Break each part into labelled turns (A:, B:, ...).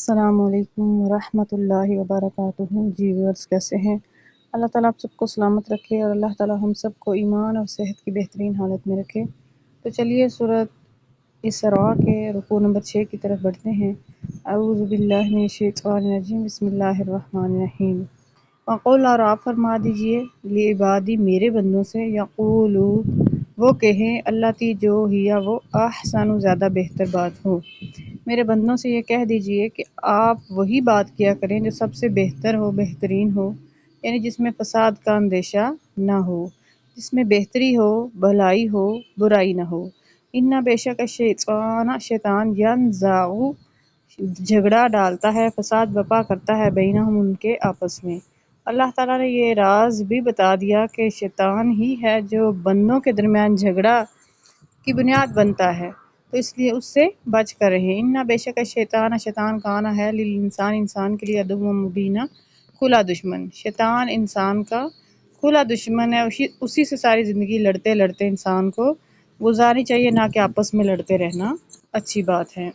A: السلام علیکم ورحمۃ اللہ وبرکاتہ۔ جی ویورز کیسے ہیں؟ اللہ تعالیٰ آپ سب کو سلامت رکھے اور اللہ تعالیٰ ہم سب کو ایمان اور صحت کی بہترین حالت میں رکھے۔ تو چلیے سورۃ اسراء کے رکوع نمبر 6 کی طرف بڑھتے ہیں۔ اعوذ باللہ من الشیطان الرجیم، بسم اللہ الرحمن الرحیم۔ وقول، اور آپ فرما دیجئے، لعبادی میرے بندوں سے، یقولو وہ کہیں، اللہ تی جو ہیا وہ احسن زیادہ بہتر بات ہو۔ میرے بندوں سے یہ کہہ دیجئے کہ آپ وہی بات کیا کریں جو سب سے بہتر ہو، بہترین ہو، یعنی جس میں فساد کا اندیشہ نہ ہو، جس میں بہتری ہو، بھلائی ہو، برائی نہ ہو۔ اِنَّ بے شک شیطان ینزغ جھگڑا ڈالتا ہے، فساد برپا کرتا ہے، بینہم ان کے آپس میں۔ اللہ تعالیٰ نے یہ راز بھی بتا دیا کہ شیطان ہی ہے جو بندوں کے درمیان جھگڑا کی بنیاد بنتا ہے، تو اس لیے اس سے بچ کر رہیں۔ اِنَّ بے شک شیطان کانا ہے للانسان انسان کے لیے عدو مبینہ کھلا دشمن۔ شیطان انسان کا کھلا دشمن ہے، اسی سے ساری زندگی لڑتے لڑتے انسان کو گزارنی چاہیے، نہ کہ آپس میں لڑتے رہنا اچھی بات ہے۔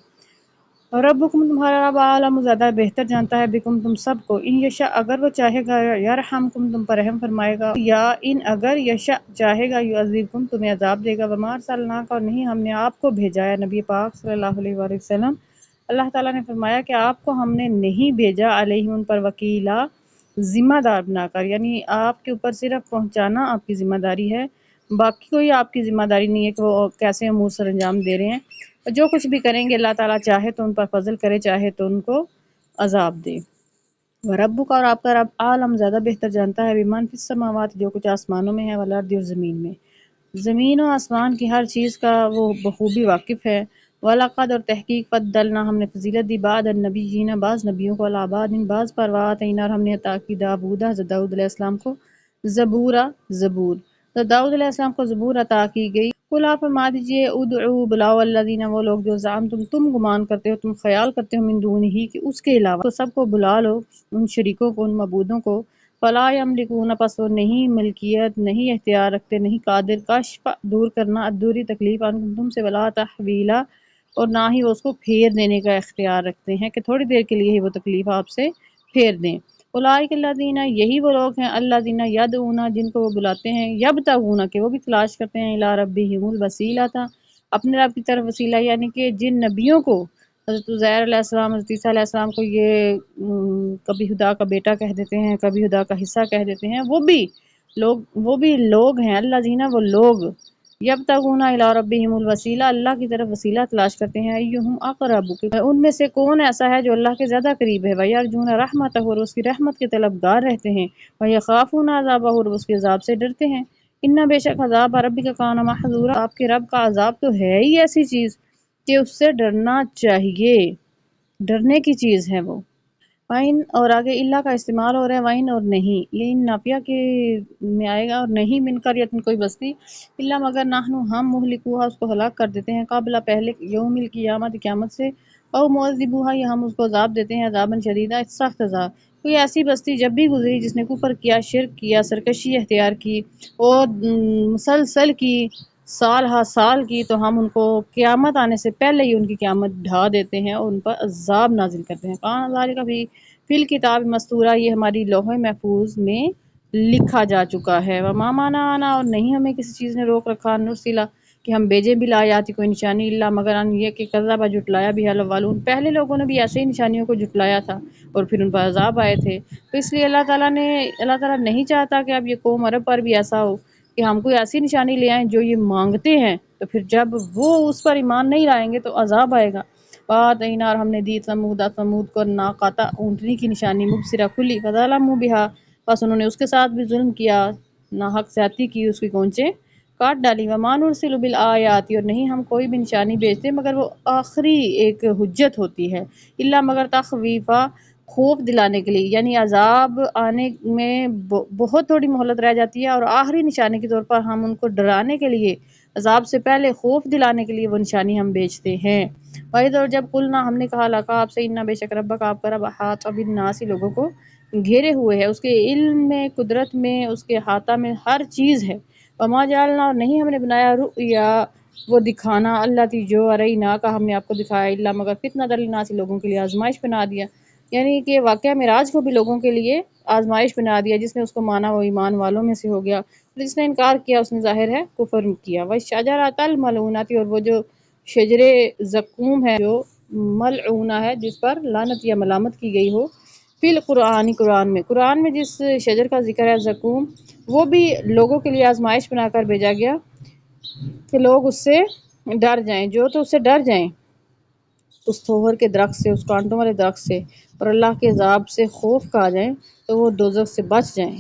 A: اور ربکم تمہارا رب عالم زیادہ بہتر جانتا ہے بکم تم سب کو، ان یشاء اگر وہ چاہے گا، یرحمکم تم پر رحم فرمائے گا، یا ان اگر یشاء چاہے گا، یعذبکم تمہیں عذاب دے گا۔ وما ارسلناک اور نہیں ہم نے آپ کو بھیجا ہے نبی پاک صلی اللہ علیہ وآلہ وسلم۔ اللہ تعالیٰ نے فرمایا کہ آپ کو ہم نے نہیں بھیجا علیہم ان پر وکیلا ذمہ دار بنا کر، یعنی آپ کے اوپر صرف پہنچانا آپ کی ذمہ داری ہے، باقی کوئی آپ کی ذمہ داری نہیں ہے کہ وہ کیسے امور سر انجام دے رہے ہیں۔ جو کچھ بھی کریں گے اللہ تعالیٰ چاہے تو ان پر فضل کرے، چاہے تو ان کو عذاب دے۔ وَرَبُّكَ اور آپ کا رب عالم زیادہ بہتر جانتا ہے بمن فی السماوات جو کچھ آسمانوں میں ہے، والارض اور زمین میں، زمین و آسمان کی ہر چیز کا وہ بخوبی واقف ہے۔ وَلَقَدْ اور تحقیق فضلنا ہم نے فضیلت دی بعد النبیین بعض نبیوں کو علی بعض بعض پر، وآتینا اور ہم نے عطا کی داؤد داؤد علیہ السلام کو زبور تو داؤد علیہ السلام کو زبور عطا کی گئی۔ قل آپ فرما دیجئے، ادعو بلاؤ الذین وہ لوگ جو زعمتم تم گمان کرتے ہو، تم خیال کرتے ہو، من دونہ کہ اس کے علاوہ، تو سب کو بلا لو، ان شریکوں کو، ان معبودوں کو۔ فلا یملکون پس وہ نہیں ملکیت، نہیں اختیار رکھتے، نہیں قادر کشف دور کرنا، الدوری تکلیف، عنکم تم سے، ولا تحویلا اور نہ ہی وہ اس کو پھیر دینے کا اختیار رکھتے ہیں کہ تھوڑی دیر کے لیے ہی وہ تکلیف آپ سے پھیر دیں۔ اولئک الذین یہی وہ لوگ ہیں، الذین یدعون جن کو وہ بلاتے ہیں، یبتغون کہ وہ بھی تلاش کرتے ہیں، الی ربہم الوسیلۃ اپنے رب کی طرف وسیلہ، یعنی کہ جن نبیوں کو حضرت عزیر علیہ السلام، حضرت عیسیٰ علیہ السلام کو یہ کبھی خدا کا بیٹا کہہ دیتے ہیں، کبھی خدا کا حصہ کہہ دیتے ہیں، وہ بھی لوگ ہیں، الذین وہ لوگ، یبتغون الی ربہم الوسیلہ اللہ کی طرف وسیلہ تلاش کرتے ہیں، ایہم اقرب ان میں سے کون ایسا ہے جو اللہ کے زیادہ قریب ہے، ویرجون رحمتہ اور اس کی رحمت کے طلبگار رہتے ہیں، ویخافون عذابہ اور اس کے عذاب سے ڈرتے ہیں۔ اِنَّ بے شک عذاب ربک کان محذورا آپ کے رب کا عذاب تو ہے ہی ایسی چیز کہ اس سے ڈرنا چاہیے، ڈرنے کی چیز ہے وہ۔ وَإِن اور آگے اللہ کا استعمال ہو رہا ہے، وَإِن اور نہیں، یہ ان نافیہ کے میں آئے گا، اور نہیں من قریۃ کوئی بستی، الا مگر نحن ہم مہلکوہا اس کو ہلاک کر دیتے ہیں، قبل پہلے، یوم القیامت قیامت سے، او معذبوہا یا ہم اس کو عذاب دیتے ہیں، عذابا شدیدا سخت عذاب۔ کوئی ایسی بستی جب بھی گزری جس نے کفر کیا، شرک کیا، سرکشی اختیار کی اور مسلسل کی، سال ہا سال کی، تو ہم ان کو قیامت آنے سے پہلے ہی ان کی قیامت ڈھا دیتے ہیں اور ان پر عذاب نازل کرتے ہیں۔ کان ذالک فی الکتاب مستورہ یہ ہماری لوح محفوظ میں لکھا جا چکا ہے۔ وما منعنا اور نہیں ہمیں کسی چیز نے روک رکھا، نرسلہ کہ ہم بھیجیں بھی لایاتی کوئی نشانی، اللہ مگر ان یہ کہ کذب جھٹلایا بھی الاولون پہلے لوگوں نے بھی ایسے ہی نشانیوں کو جھٹلایا تھا اور پھر ان پر عذاب آئے تھے۔ تو اس لیے اللہ تعالیٰ نہیں چاہتا کہ اب یہ قوم عرب پر بھی ایسا ہو کہ ہم کوئی ایسی نشانی لے آئیں جو یہ مانگتے ہیں، تو پھر جب وہ اس پر ایمان نہیں لائیں گے تو عذاب آئے گا۔ وآتینا اور ہم نے دی ثمود کو ناقۃ اونٹنی کی نشانی، مبصرہ کھلی، فظلموا بہا بس انہوں نے اس کے ساتھ بھی ظلم کیا، ناحق زیادتی کی، اس کی گونچیں کاٹ ڈالی۔ وما نرسل بالآیات اور نہیں ہم کوئی بھی نشانی بھیجتے مگر وہ آخری ایک حجت ہوتی ہے، الا مگر تخویفا خوف دلانے کے لیے، یعنی عذاب آنے میں بہت تھوڑی مہلت رہ جاتی ہے اور آخری نشانی کے طور پر ہم ان کو ڈرانے کے لیے، عذاب سے پہلے خوف دلانے کے لیے وہ نشانی ہم بیچتے ہیں۔ وَإِذْ اور جب قلنا ہم نے کہا لَكَ آپ سے، اِنَّ بے شک ربک آپ کا رب احاط بالناس لوگوں کو گھیرے ہوئے ہے، اس کے علم میں، قدرت میں، اس کے احاطہ میں ہر چیز ہے۔ وما جعلنا اور نہیں ہم نے بنایا رؤیا وہ دکھانا، اللہ تی جو ارینہ کا ہم نے آپ کو دکھایا، اللہ مگر فتنہ للناس لوگوں کے لیے آزمائش بنا دیا، یعنی کہ واقعہ معراج کو بھی لوگوں کے لیے آزمائش بنا دیا، جس نے اس کو مانا وہ ایمان والوں میں سے ہو گیا، جس نے انکار کیا اس نے ظاہر ہے کفر کیا۔ وَالشَّجَرَۃَ الْمَلْعُونَۃ، اور وہ جو شجر زقوم ہے جو ملعونہ ہے، جس پر لعنت یا ملامت کی گئی ہو، فی القرآن، قرآن میں جس شجر کا ذکر ہے زقوم، وہ بھی لوگوں کے لیے آزمائش بنا کر بھیجا گیا کہ لوگ اس سے ڈر جائیں، جو تو اس سے ڈر جائیں، اس تھوہر کے درخت سے، اس کانٹوں والے درخت سے، اور اللہ کے عذاب سے خوف کھا جائیں تو وہ دوزخ سے بچ جائیں۔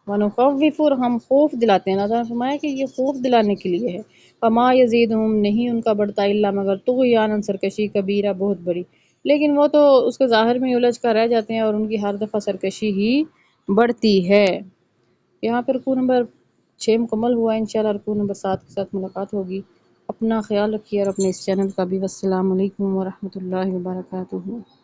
A: وَنُخَوِّفُ، اور ہم خوف دلاتے ہیں، اللہ تعالیٰ نے فرمایا کہ یہ خوف دلانے کے لیے ہے۔ فَمَا يَزِيدُهُمْ، نہیں ان کا بڑھتا الا مگر طغیانا، سرکشی، کبیرہ، بہت بڑی، لیکن وہ تو اس کے ظاہر میں الجھ کر رہ جاتے ہیں اور ان کی ہر دفعہ سرکشی ہی بڑھتی ہے۔ یہاں پر رکوع نمبر 6 مکمل ہوا، انشاءاللہ رکوع نمبر 7 کے ساتھ ملاقات ہوگی۔ اپنا خیال رکھیے اور اپنے اس چینل کا بھی۔ والسلام علیکم ورحمۃ اللہ وبرکاتہ۔